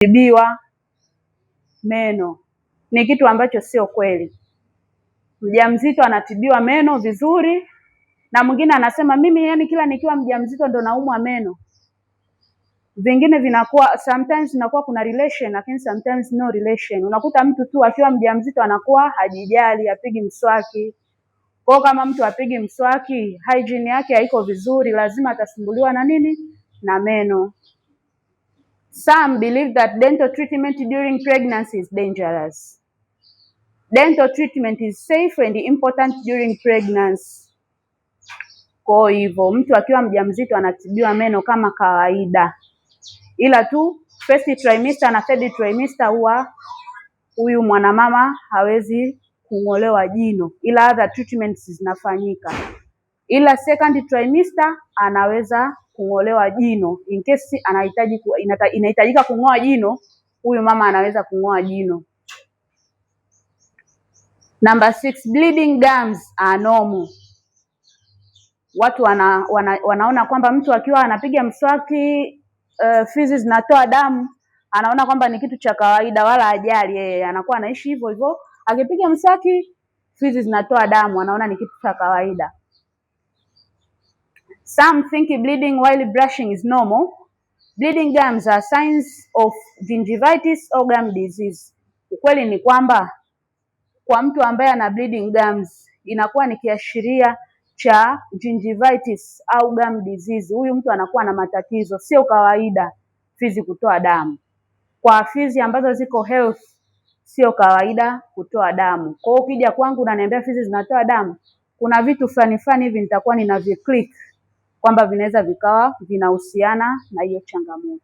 Tibiwa meno ni kitu ambacho sio kweli. Mjamzito anatibiwa meno vizuri, na mwingine anasema mimi kila nikiwa mjamzito ndo naumwa meno. Vingine vinakuwa sometimes inakuwa kuna relation, lakini sometimes no relation. Unakuta mtu tu akiwa mjamzito anakuwa hajijali, apigi mswaki. Kwa kama mtu apigi mswaki, hygiene yake haiko vizuri, lazima atasumbuliwa na nini? Na meno. Some believe that dental treatment during pregnancy is dangerous. Dental treatment is safe and important during pregnancy. Kwa hivyo mtu akiwa mjamzito anatibiwa meno kama kawaida, ila tu first trimester na third trimester huwa huyu mwanamama hawezi kung'olewa jino, ila other treatments zinafanyika. Ila second trimester anaweza kung'olewa jino in case inahitajika kung'oa jino, huyu mama anaweza kung'oa jino. Number 6, bleeding gums are normal. Watu wanaona kwamba mtu akiwa anapiga mswaki fizi zinatoa damu, anaona kwamba ni kitu cha kawaida, wala hajali yeye, anakuwa anaishi hivyo hivyo. Akipiga mswaki fizi zinatoa damu, anaona ni kitu cha kawaida. Some think bleeding while brushing is normal. Bleeding gums are signs of gingivitis or gum disease. Ukweli ni kwamba kwa mtu ambaye ana bleeding gums inakuwa ni kiashiria cha gingivitis au gum disease. Huyu mtu anakuwa na matatizo, sio kawaida fizi kutoa damu. Kwa fizi ambazo ziko health sio kawaida kutoa damu. Kwa hiyo ukija kwangu unaniambia fizi zinatoa damu, kuna vitu fulani hivi nitakuwa ninaviclick kwamba vinaweza vikawa vinahusiana na hiyo changamoto.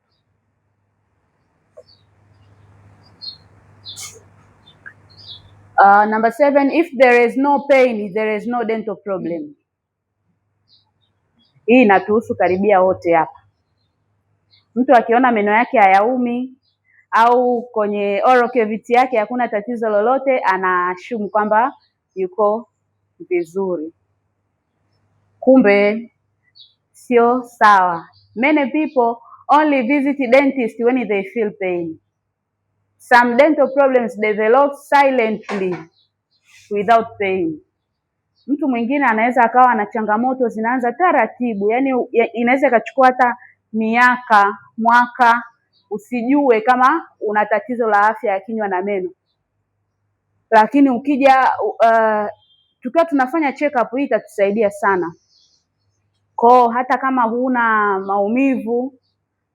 Number 7, if there is no pain, there is no dental problem. Hii inatuhusu karibia wote hapa. Mtu akiona meno yake hayaumi au kwenye oral cavity yake hakuna tatizo lolote, anaashumu kwamba yuko vizuri. Kumbe sio sawa. Many people only visit dentist when they feel pain. Some dental problems develop silently without pain. Mtu mwingine anaweza akawa na changamoto zinaanza taratibu, inaweza ikachukua hata miaka, mwaka, usijue kama una tatizo la afya ya kinywa na meno. Lakini ukija tukiwa tunafanya check up, hii itatusaidia sana. Kwa hata kama huna maumivu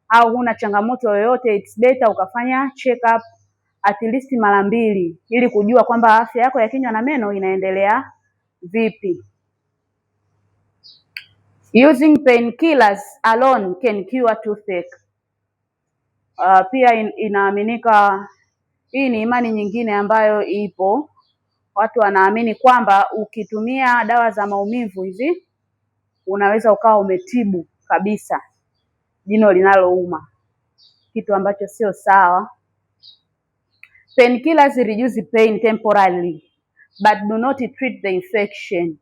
au huna changamoto yoyote, it's better ukafanya check up at least mara 2 ili kujua kwamba afya yako ya kinywa na meno inaendelea vipi. Using painkillers alone can cure toothache. Pia inaaminika, hii ni imani nyingine ambayo ipo. Watu wanaamini kwamba ukitumia dawa za maumivu hizi unaweza ukawa umetibu kabisa jino linalouma, kitu ambacho sio sawa. Painkillers reduce pain temporarily but do not treat the infection.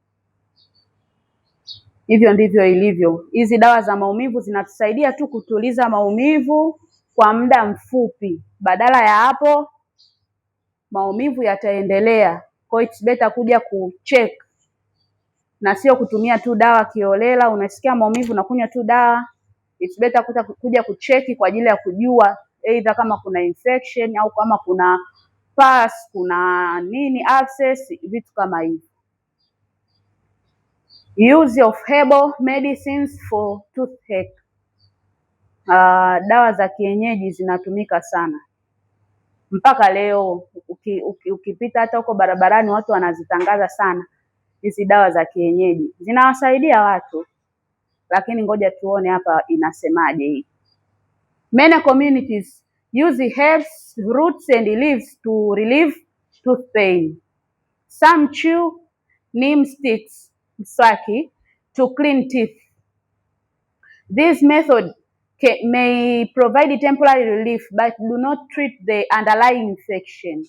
Hivyo ndivyo ilivyo. Hizi dawa za maumivu zinatusaidia tu kutuliza maumivu kwa muda mfupi. Badala ya hapo maumivu yataendelea. Kwa hiyo it's better kuja kucheck na sio kutumia tu dawa kiolela. Unasikia maumivu na kunywa tu dawa. It's better kuja kucheki kwa ajili ya kujua either kama kuna infection au kama kuna pus, kuna nini, abscess, vitu kama hivi. Use of herbal medicines for toothache. Dawa za kienyeji zinatumika sana mpaka leo. Ukipita hata huko barabarani watu wanazitangaza sana hizi dawa za kienyeji, zinawasaidia watu. Lakini ngoja tuone hapa inasemaje hii. Many communities use herbs, roots and leaves to relieve tooth pain. Some chew neem sticks, mswaki, to clean teeth. This method may provide temporary relief but do not treat the underlying infection.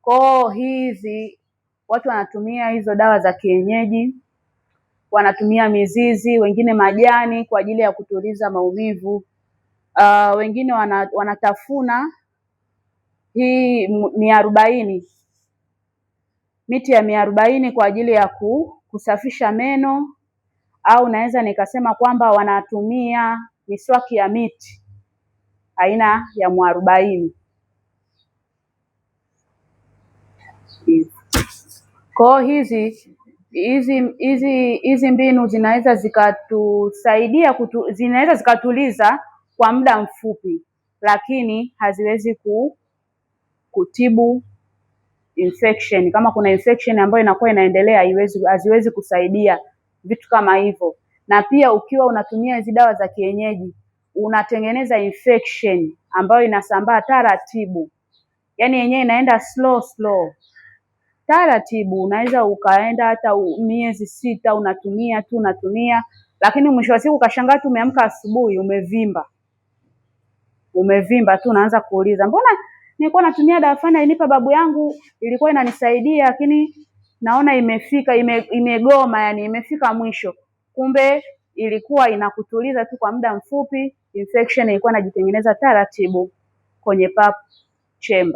Kwa hizi watu wanatumia hizo dawa za kienyeji, wanatumia mizizi, wengine majani kwa ajili ya kutuliza maumivu. wengine wanatafuna hii miarobaini, miti ya miarobaini kwa ajili ya kusafisha meno, au naweza nikasema kwamba wanatumia miswaki ya miti aina ya mwarobaini. Kwa hizi mbinu zinaweza zikatusaidia zinaweza zikatuliza kwa muda mfupi, lakini haziwezi kutibu infection. Kama kuna infection ambayo inakuwa inaendelea, haziwezi kusaidia vitu kama hivyo. Na pia ukiwa unatumia hizi dawa za kienyeji, unatengeneza infection ambayo inasambaa taratibu, yaani yenyewe inaenda slow taratibu. Unaweza ukaenda hata miezi 6 unatumia, lakini mwisho wa siku ukashangaa tu umeamka asubuhi umevimba tu, unaanza kuuliza, mbona nilikuwa natumia dawa fulani ilinipa babu yangu, ilikuwa inanisaidia, lakini naona imegoma, yani imefika mwisho. Kumbe ilikuwa inakutuliza tu kwa muda mfupi, infection ilikuwa inajitengeneza taratibu kwenye pap chamber.